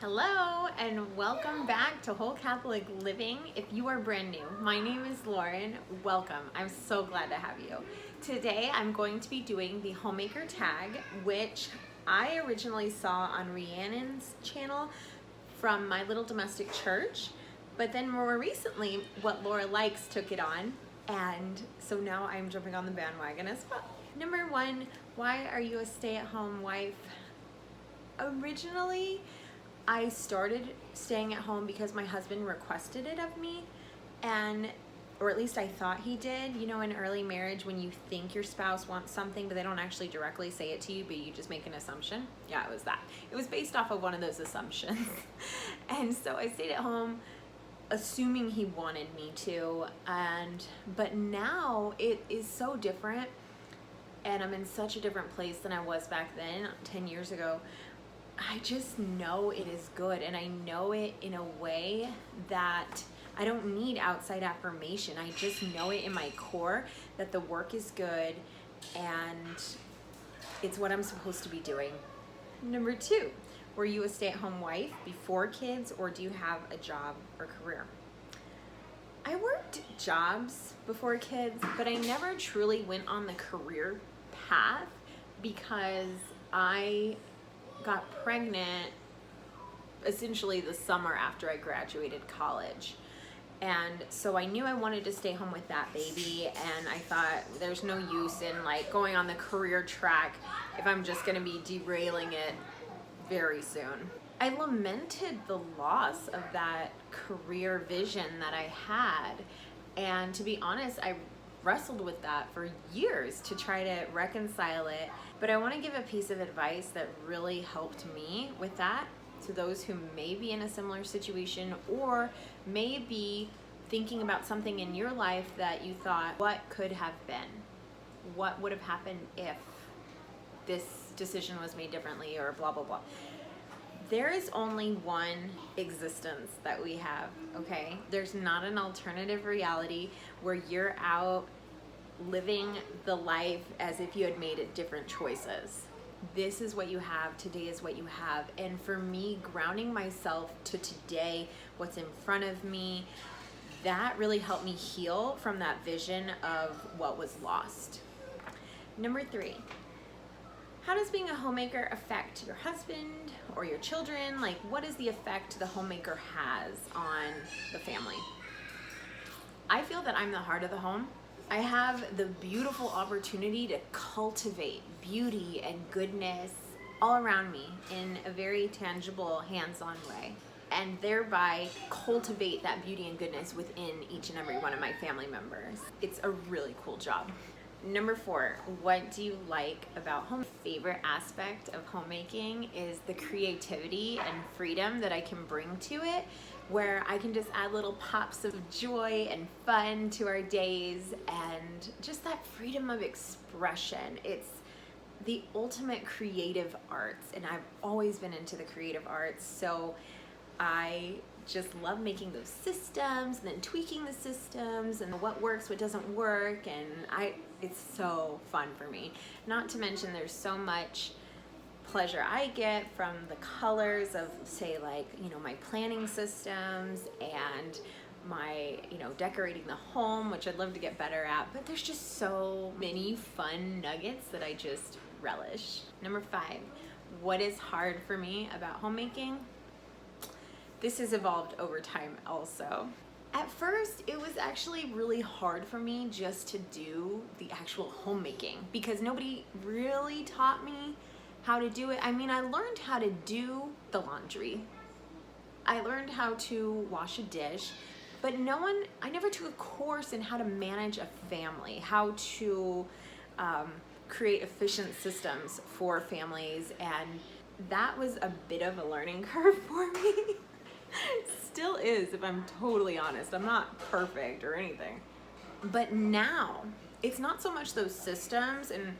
Hello and welcome back to Whole Catholic Living. If you are brand new, my name is Lauren. Welcome. I'm so glad to have you. Today I'm going to be doing the Homemaker tag, which I originally saw on Rhiannon's channel from My Little Domestic Church, but then more recently What Laura Likes took it on, and so now I'm jumping on the bandwagon as well. Number one, why are you a stay-at-home wife? Originally, I started staying at home because my husband requested it of me, or at least I thought he did. You know, in early marriage, when you think your spouse wants something, but they don't actually directly say it to you, but you just make an assumption. Yeah, it was that. It was based off of one of those assumptions. And so I stayed at home assuming he wanted me to, but now it is so different, and I'm in such a different place than I was back then, 10 years ago. I just know it is good, and I know it in a way that I don't need outside affirmation. I just know it in my core that the work is good and it's what I'm supposed to be doing. Number two, were you a stay-at-home wife before kids, or do you have a job or career? I worked jobs before kids, but I never truly went on the career path because I got pregnant essentially the summer after I graduated college. And so I knew I wanted to stay home with that baby, and I thought there's no use in like going on the career track if I'm just going to be derailing it very soon. I lamented the loss of that career vision that I had, and to be honest, I wrestled with that for years to try to reconcile it. But I want to give a piece of advice that really helped me with that to those who may be in a similar situation, or may be thinking about something in your life that you thought, what could have been? What would have happened if this decision was made differently, or blah, blah, blah. There is only one existence that we have, okay? There's not an alternative reality where you're out living the life as if you had made it different choices. This is what you have, today is what you have. And for me, grounding myself to today, what's in front of me, that really helped me heal from that vision of what was lost. Number three, how does being a homemaker affect your husband or your children? Like, what is the effect the homemaker has on the family? I feel that I'm the heart of the home. I have the beautiful opportunity to cultivate beauty and goodness all around me in a very tangible, hands-on way, and thereby cultivate that beauty and goodness within each and every one of my family members. It's a really cool job. Number four, what do you like about home? Favorite aspect of homemaking is the creativity and freedom that I can bring to it, where I can just add little pops of joy and fun to our days, and just that freedom of expression. It's the ultimate creative arts, and I've always been into the creative arts, so I just love making those systems and then tweaking the systems and what works, what doesn't work, and it's so fun for me. Not to mention there's so much pleasure I get from the colors of, say, like, my planning systems and my, decorating the home, which I'd love to get better at, but there's just so many fun nuggets that I just relish. Number five, what is hard for me about homemaking? This has evolved over time also. At first, it was actually really hard for me just to do the actual homemaking because nobody really taught me how to do it. I mean, I learned how to do the laundry. I learned how to wash a dish, but I never took a course in how to manage a family, how to create efficient systems for families, and that was a bit of a learning curve for me. Still is, if I'm totally honest. I'm not perfect or anything. But now, it's not so much those systems and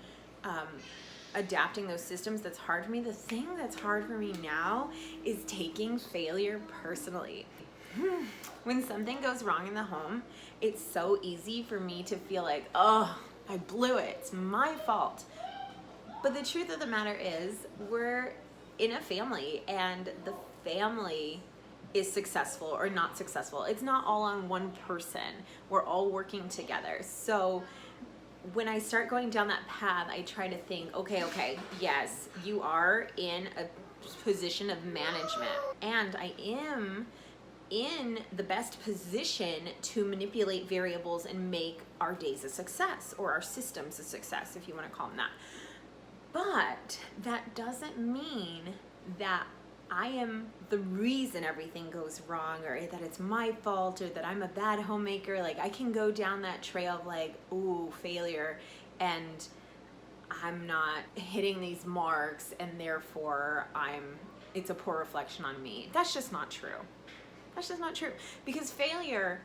adapting those systems that's hard for me. The thing that's hard for me now is taking failure personally. When something goes wrong in the home, it's so easy for me to feel like, oh, I blew it. It's my fault. But the truth of the matter is, we're in a family, and the family is successful or not successful. It's not all on one person. We're all working together. So when I start going down that path, I try to think, okay, yes, you are in a position of management, and I am in the best position to manipulate variables and make our days a success, or our systems a success, if you want to call them that. But that doesn't mean that I am the reason everything goes wrong, or that it's my fault, or that I'm a bad homemaker. Like, I can go down that trail of like, ooh, failure, and I'm not hitting these marks, and therefore it's a poor reflection on me. That's just not true. That's just not true. Because failure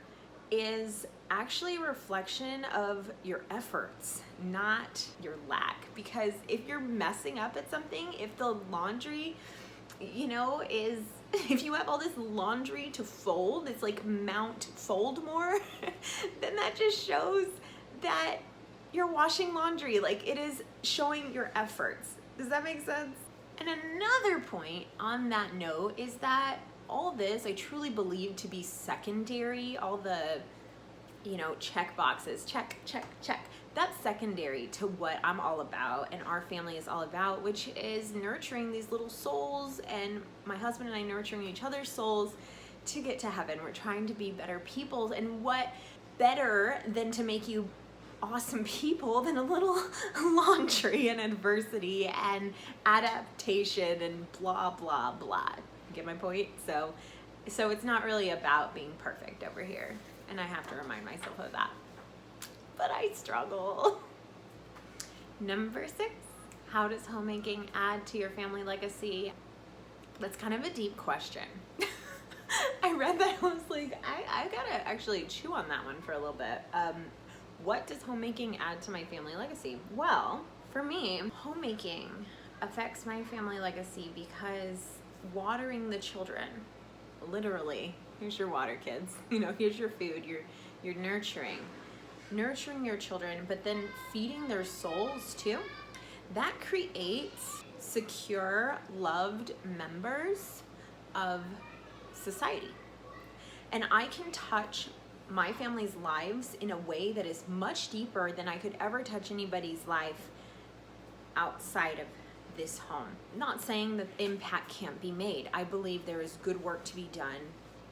is actually a reflection of your efforts, not your lack. Because if you're messing up at something, if the laundry, if you have all this laundry to fold, it's like fold more, then that just shows that you're washing laundry. Like, it is showing your efforts. Does that make sense? And another point on that note is that all this I truly believe to be secondary. All the, check boxes, check, that's secondary to what I'm all about and our family is all about, which is nurturing these little souls, and my husband and I nurturing each other's souls to get to heaven. We're trying to be better people, and what better than to make you awesome people than a little laundry and adversity and adaptation and blah, blah, blah. Get my point? So it's not really about being perfect over here, and I have to remind myself of that. But I struggle. Number 6, how does homemaking add to your family legacy? That's kind of a deep question. I read that, I was like, I gotta actually chew on that one for a little bit. What does homemaking add to my family legacy? Well, for me, homemaking affects my family legacy because watering the children, literally, here's your water, kids. Here's your food. You're nurturing your children, but then feeding their souls too. That creates secure, loved members of society. And I can touch my family's lives in a way that is much deeper than I could ever touch anybody's life outside of this home. Not saying that impact can't be made. I believe there is good work to be done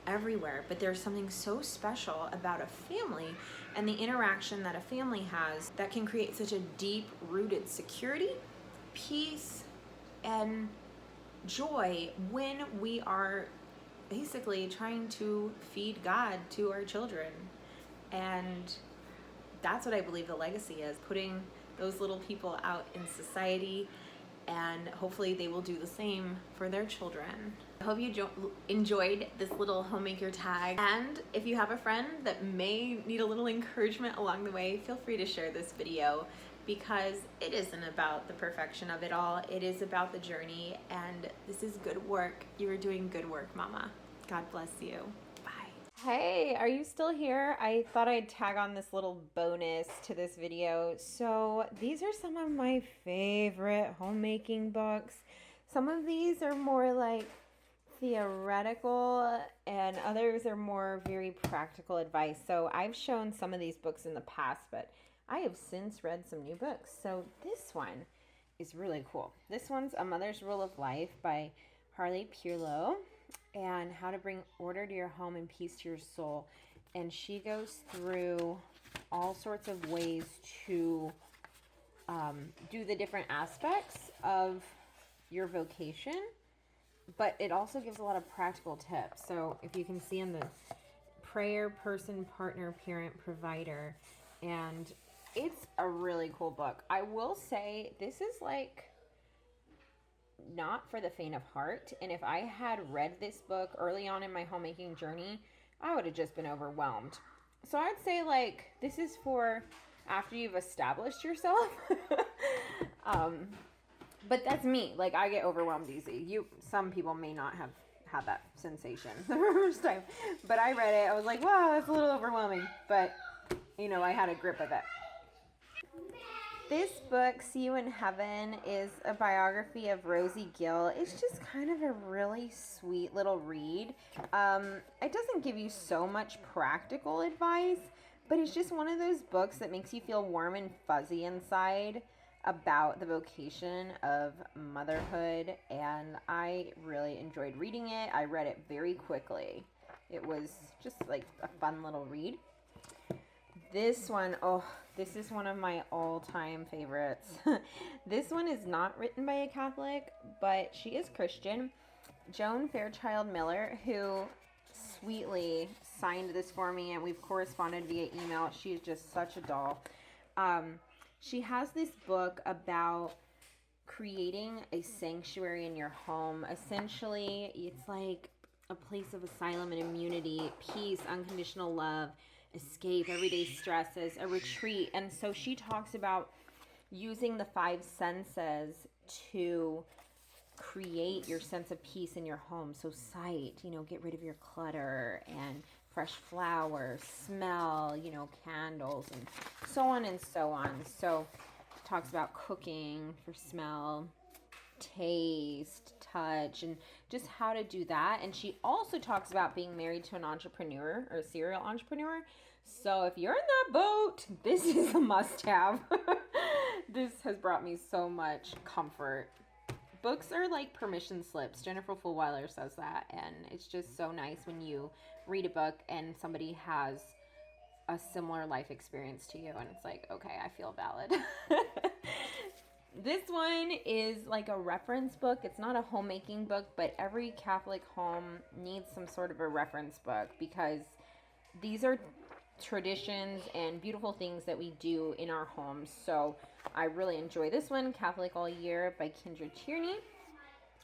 everywhere, but there's something so special about a family and the interaction that a family has that can create such a deep-rooted security, peace, and joy when we are basically trying to feed God to our children. And that's what I believe the legacy is, putting those little people out in society, and hopefully they will do the same for their children. I hope you enjoyed this little homemaker tag, and if you have a friend that may need a little encouragement along the way, feel free to share this video, because it isn't about the perfection of it all. It is about the journey, and this is good work. You are doing good work, Mama. God bless you. Bye. Hey, are you still here? I thought I'd tag on this little bonus to this video. So these are some of my favorite homemaking books. Some of these are more like theoretical, and others are more very practical advice. So I've shown some of these books in the past, but I have since read some new books. So this one is really cool. This one's A Mother's Rule of Life by Harley Pierlo, and how to bring order to your home and peace to your soul. And she goes through all sorts of ways to do the different aspects of your vocation, but it also gives a lot of practical tips. So if you can see in the prayer, person, partner, parent, provider, and it's a really cool book. I will say this is like not for the faint of heart, and if I had read this book early on in my homemaking journey, I would have just been overwhelmed. So I'd say like this is for after you've established yourself. But that's me. Like, I get overwhelmed easy. Some people may not have had that sensation the first time, but I read it, I was like, wow, that's a little overwhelming, but I had a grip of it. This book, See You in Heaven, is a biography of Rosie Gill. It's just kind of a really sweet little read. It doesn't give you so much practical advice, but it's just one of those books that makes you feel warm and fuzzy inside about the vocation of motherhood, and I really enjoyed reading it. I read it very quickly. It was just like a fun little read. This one, this is one of my all-time favorites. This one is not written by a Catholic, but she is Christian. Joan Fairchild Miller, who sweetly signed this for me, and we've corresponded via email. She is just such a doll. She has this book about creating a sanctuary in your home. Essentially, it's like a place of asylum and immunity, peace, unconditional love, escape, everyday stresses, a retreat. And so she talks about using the 5 senses to create your sense of peace in your home. So sight, get rid of your clutter, and fresh flowers, smell, candles, and so on and so on. So talks about cooking for smell, taste, touch, and just how to do that. And she also talks about being married to an entrepreneur or a serial entrepreneur. So if you're in that boat, this is a must-have. This has brought me so much comfort. Books are like permission slips. Jennifer Fulwiler says that, and it's just so nice when you read a book and somebody has a similar life experience to you, and it's like, okay, I feel valid. This one is like a reference book. It's not a homemaking book, but every Catholic home needs some sort of a reference book, because these are traditions and beautiful things that we do in our homes. So I really enjoy this one, Catholic All Year by Kendra Tierney.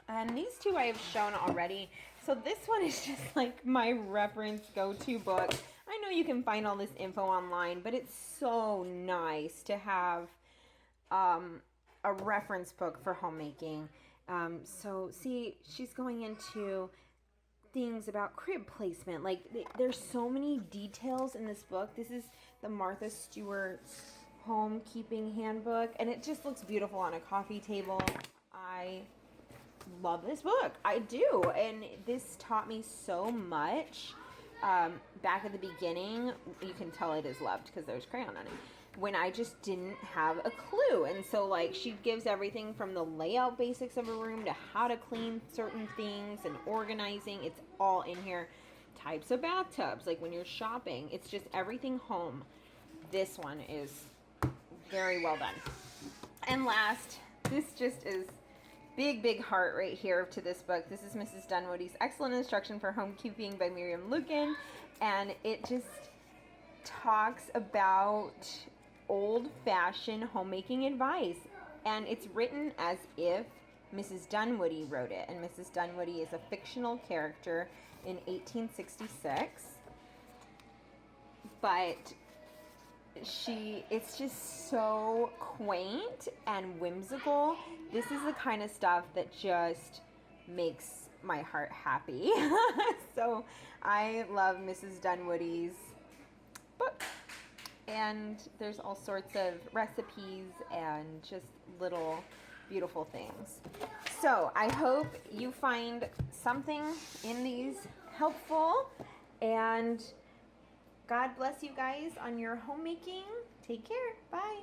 And these two I have shown already. So this one is just like my reference go-to book. I know you can find all this info online, but it's so nice to have a reference book for homemaking. So see, she's going into things about crib placement. Like, there's so many details in this book. This is the Martha Stewart's Homekeeping Handbook, and it just looks beautiful on a coffee table. I love this book. I do. And this taught me so much. Back at the beginning, you can tell it is loved because there's crayon on it, when I just didn't have a clue. And so, like, she gives everything from the layout basics of a room to how to clean certain things and organizing. It's all in here. Types of bathtubs, like when you're shopping. It's just everything home. This one is very well done. And last, this just is big heart right here to this book. This is Mrs. Dunwoody's Excellent Instruction for Homekeeping by Miriam Luken. And it just talks about old-fashioned homemaking advice, and it's written as if Mrs. Dunwoody wrote it, and Mrs. Dunwoody is a fictional character in 1866, but it's just so quaint and whimsical. This is the kind of stuff that just makes my heart happy. So I love Mrs. Dunwoody's book. And there's all sorts of recipes and just little beautiful things. So I hope you find something in these helpful, and God bless you guys on your homemaking. Take care. Bye.